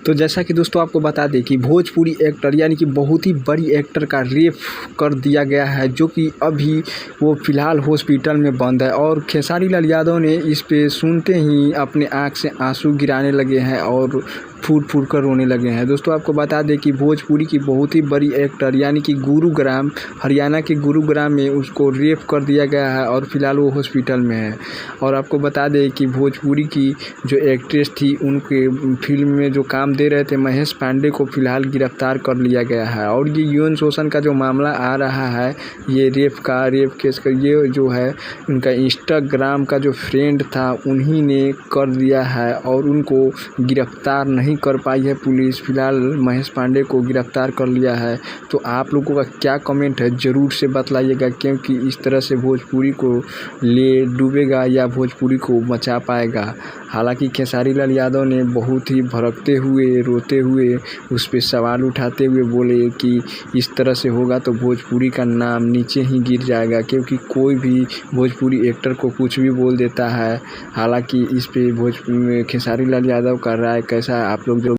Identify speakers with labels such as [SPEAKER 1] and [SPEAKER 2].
[SPEAKER 1] तो जैसा कि दोस्तों आपको बता दें कि भोजपुरी एक्टर यानी कि बहुत ही बड़ी एक्टर का रेप कर दिया गया है, जो कि अभी वो फ़िलहाल हॉस्पिटल में बंद है। और खेसारी लाल यादव ने इस पे सुनते ही अपने आँख से आंसू गिराने लगे हैं और फूट-फूट कर रोने लगे हैं। दोस्तों आपको बता दें कि भोजपुरी की बहुत ही बड़ी एक्टर यानी कि गुरुग्राम, हरियाणा के गुरुग्राम में उसको रेप कर दिया गया है और फ़िलहाल वो हॉस्पिटल में है। और आपको बता दें कि भोजपुरी की जो एक्ट्रेस थी, उनके फ़िल्म में जो काम दे रहे थे महेश पांडे को फ़िलहाल गिरफ़्तार कर लिया गया है। और ये यौन शोषण का जो मामला आ रहा है, ये रेप केस का, ये जो है उनका इंस्टाग्राम का जो फ्रेंड था उन्हीं ने कर दिया है और उनको गिरफ़्तार नहीं कर पाई है पुलिस। फ़िलहाल महेश पांडे को गिरफ़्तार कर लिया है। तो आप लोगों का क्या कमेंट है ज़रूर से बतलाइएगा, क्योंकि इस तरह से भोजपुरी को ले डूबेगा या भोजपुरी को बचा पाएगा। हालांकि खेसारी लाल यादव ने बहुत ही भड़कते हुए, रोते हुए उस पे सवाल उठाते हुए बोले कि इस तरह से होगा तो भोजपुरी का नाम नीचे ही गिर जाएगा, क्योंकि कोई भी भोजपुरी एक्टर को कुछ भी बोल देता है। हालांकि इस पे खेसारी लाल यादव का राय कैसा है आप लोग जो